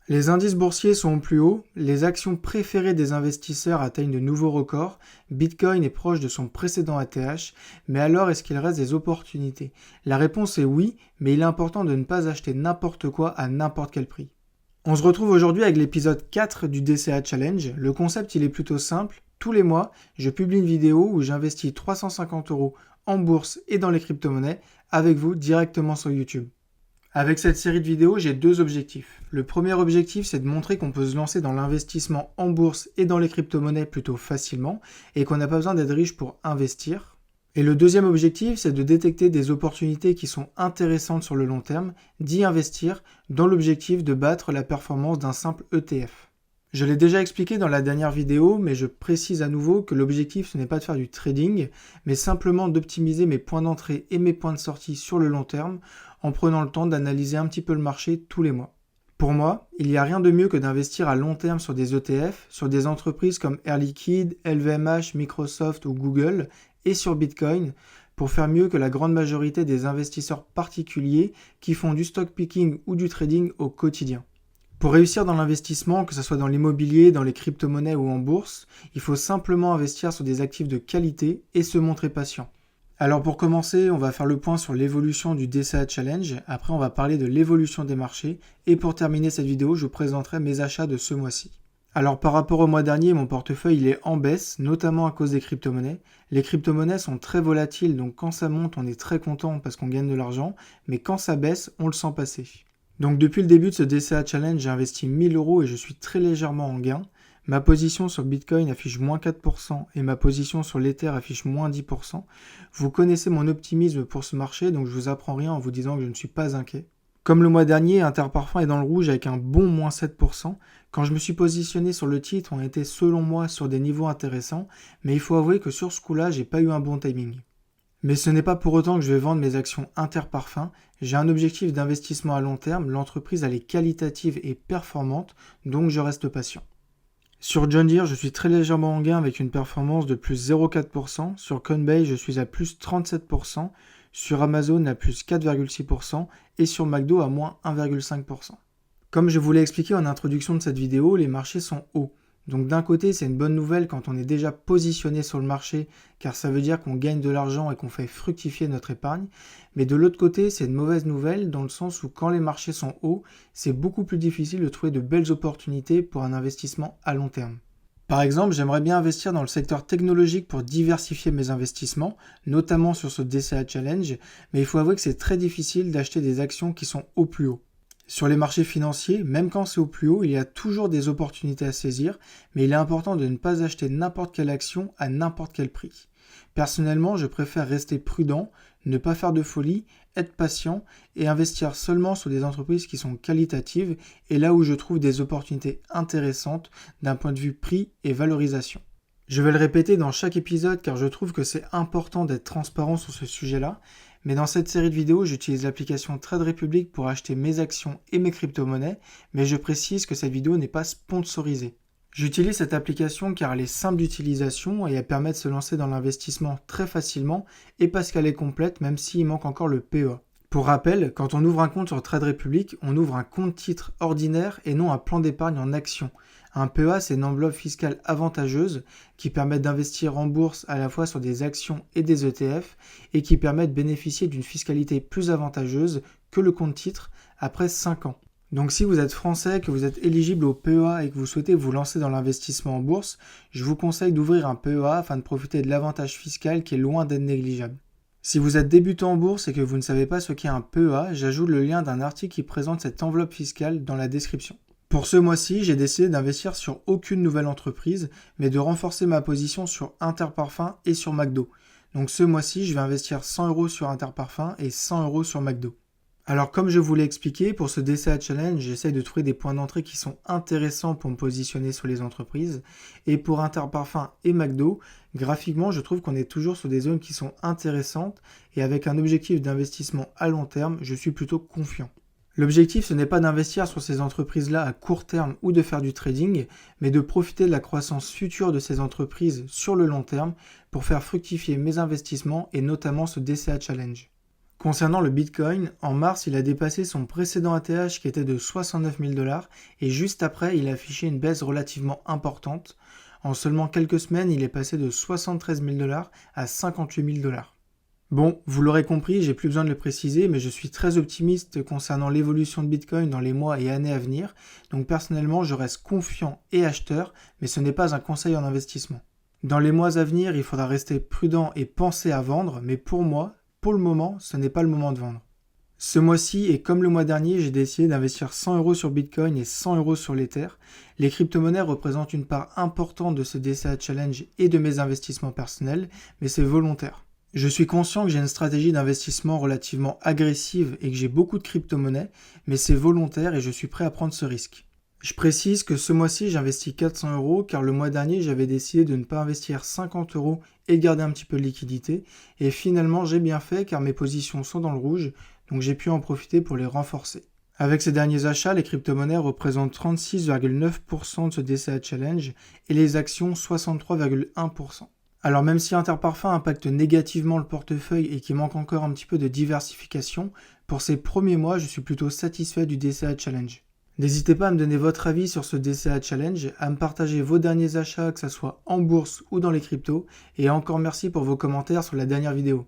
Les indices boursiers sont au plus haut, les actions préférées des investisseurs atteignent de nouveaux records, Bitcoin est proche de son précédent ATH, mais alors est-ce qu'il reste des opportunités? La réponse est oui, mais il est important de ne pas acheter n'importe quoi à n'importe quel prix. On se retrouve aujourd'hui avec l'épisode 4 du DCA Challenge. Le concept il est plutôt simple, tous les mois je publie une vidéo où j'investis 350 € en bourse et dans les crypto-monnaies avec vous directement sur YouTube. Avec cette série de vidéos, j'ai deux objectifs. Le premier objectif, c'est de montrer qu'on peut se lancer dans l'investissement en bourse et dans les crypto-monnaies plutôt facilement et qu'on n'a pas besoin d'être riche pour investir. Et le deuxième objectif, c'est de détecter des opportunités qui sont intéressantes sur le long terme, d'y investir dans l'objectif de battre la performance d'un simple ETF. Je l'ai déjà expliqué dans la dernière vidéo, mais je précise à nouveau que l'objectif ce n'est pas de faire du trading, mais simplement d'optimiser mes points d'entrée et mes points de sortie sur le long terme en prenant le temps d'analyser un petit peu le marché tous les mois. Pour moi, il n'y a rien de mieux que d'investir à long terme sur des ETF, sur des entreprises comme Air Liquide, LVMH, Microsoft ou Google, et sur Bitcoin, pour faire mieux que la grande majorité des investisseurs particuliers qui font du stock picking ou du trading au quotidien. Pour réussir dans l'investissement, que ce soit dans l'immobilier, dans les crypto-monnaies ou en bourse, il faut simplement investir sur des actifs de qualité et se montrer patient. Alors pour commencer, on va faire le point sur l'évolution du DCA Challenge, après on va parler de l'évolution des marchés, et pour terminer cette vidéo, je vous présenterai mes achats de ce mois-ci. Alors par rapport au mois dernier, mon portefeuille il est en baisse, notamment à cause des crypto-monnaies. Les crypto-monnaies sont très volatiles, donc quand ça monte, on est très content parce qu'on gagne de l'argent, mais quand ça baisse, on le sent passer. Donc depuis le début de ce DCA Challenge, j'ai investi 1000 € et je suis très légèrement en gain. Ma position sur Bitcoin affiche moins 4% et ma position sur l'Ether affiche moins 10%. Vous connaissez mon optimisme pour ce marché, donc je vous apprends rien en vous disant que je ne suis pas inquiet. Comme le mois dernier, Interparfums est dans le rouge avec un bon moins 7%. Quand je me suis positionné sur le titre, on était selon moi sur des niveaux intéressants, mais il faut avouer que sur ce coup-là, j'ai pas eu un bon timing. Mais ce n'est pas pour autant que je vais vendre mes actions Interparfums. J'ai un objectif d'investissement à long terme, l'entreprise elle est qualitative et performante, donc je reste patient. Sur John Deere, je suis très légèrement en gain avec une performance de plus 0,4%. Sur Coinbase, je suis à plus 37%. Sur Amazon, à plus 4,6%. Et sur McDo, à moins 1,5%. Comme je vous l'ai expliqué en introduction de cette vidéo, les marchés sont hauts. Donc d'un côté, c'est une bonne nouvelle quand on est déjà positionné sur le marché, car ça veut dire qu'on gagne de l'argent et qu'on fait fructifier notre épargne. Mais de l'autre côté, c'est une mauvaise nouvelle dans le sens où quand les marchés sont hauts, c'est beaucoup plus difficile de trouver de belles opportunités pour un investissement à long terme. Par exemple, j'aimerais bien investir dans le secteur technologique pour diversifier mes investissements, notamment sur ce DCA Challenge, mais il faut avouer que c'est très difficile d'acheter des actions qui sont au plus haut. Sur les marchés financiers, même quand c'est au plus haut, il y a toujours des opportunités à saisir, mais il est important de ne pas acheter n'importe quelle action à n'importe quel prix. Personnellement, je préfère rester prudent, ne pas faire de folie, être patient et investir seulement sur des entreprises qui sont qualitatives et là où je trouve des opportunités intéressantes d'un point de vue prix et valorisation. Je vais le répéter dans chaque épisode car je trouve que c'est important d'être transparent sur ce sujet-là. Mais dans cette série de vidéos, j'utilise l'application Trade Republic pour acheter mes actions et mes crypto-monnaies, mais je précise que cette vidéo n'est pas sponsorisée. J'utilise cette application car elle est simple d'utilisation et elle permet de se lancer dans l'investissement très facilement et parce qu'elle est complète même s'il manque encore le PEA. Pour rappel, quand on ouvre un compte sur Trade Republic, on ouvre un compte titre ordinaire et non un plan d'épargne en actions. Un PEA, c'est une enveloppe fiscale avantageuse qui permet d'investir en bourse à la fois sur des actions et des ETF et qui permet de bénéficier d'une fiscalité plus avantageuse que le compte titre après 5 ans. Donc si vous êtes français, que vous êtes éligible au PEA et que vous souhaitez vous lancer dans l'investissement en bourse, je vous conseille d'ouvrir un PEA afin de profiter de l'avantage fiscal qui est loin d'être négligeable. Si vous êtes débutant en bourse et que vous ne savez pas ce qu'est un PEA, j'ajoute le lien d'un article qui présente cette enveloppe fiscale dans la description. Pour ce mois-ci, j'ai décidé d'investir sur aucune nouvelle entreprise, mais de renforcer ma position sur Interparfums et sur McDo. Donc ce mois-ci, je vais investir 100 € sur Interparfums et 100 € sur McDo. Alors comme je vous l'ai expliqué, pour ce DCA Challenge, j'essaye de trouver des points d'entrée qui sont intéressants pour me positionner sur les entreprises. Et pour Interparfums et McDo, graphiquement, je trouve qu'on est toujours sur des zones qui sont intéressantes et avec un objectif d'investissement à long terme, je suis plutôt confiant. L'objectif, ce n'est pas d'investir sur ces entreprises-là à court terme ou de faire du trading, mais de profiter de la croissance future de ces entreprises sur le long terme pour faire fructifier mes investissements et notamment ce DCA Challenge. Concernant le Bitcoin, en mars, il a dépassé son précédent ATH qui était de 69 000 $ et juste après, il a affiché une baisse relativement importante. En seulement quelques semaines, il est passé de 73 000 $ à 58 000 $. Bon, vous l'aurez compris, j'ai plus besoin de le préciser, mais je suis très optimiste concernant l'évolution de Bitcoin dans les mois et années à venir. Donc personnellement, je reste confiant et acheteur, mais ce n'est pas un conseil en investissement. Dans les mois à venir, il faudra rester prudent et penser à vendre, mais pour moi, pour le moment, ce n'est pas le moment de vendre. Ce mois-ci, et comme le mois dernier, j'ai décidé d'investir 100 € sur Bitcoin et 100 € sur l'Ether. Les crypto-monnaies représentent une part importante de ce DCA Challenge et de mes investissements personnels, mais c'est volontaire. Je suis conscient que j'ai une stratégie d'investissement relativement agressive et que j'ai beaucoup de crypto-monnaies, mais c'est volontaire et je suis prêt à prendre ce risque. Je précise que ce mois-ci, j'investis 400 € car le mois dernier, j'avais décidé de ne pas investir 50 € et garder un petit peu de liquidité. Et finalement, j'ai bien fait car mes positions sont dans le rouge, donc j'ai pu en profiter pour les renforcer. Avec ces derniers achats, les crypto-monnaies représentent 36,9% de ce DCA Challenge et les actions 63,1%. Alors même si Interparfums impacte négativement le portefeuille et qu'il manque encore un petit peu de diversification, pour ces premiers mois, je suis plutôt satisfait du DCA Challenge. N'hésitez pas à me donner votre avis sur ce DCA Challenge, à me partager vos derniers achats, que ce soit en bourse ou dans les cryptos, et encore merci pour vos commentaires sur la dernière vidéo.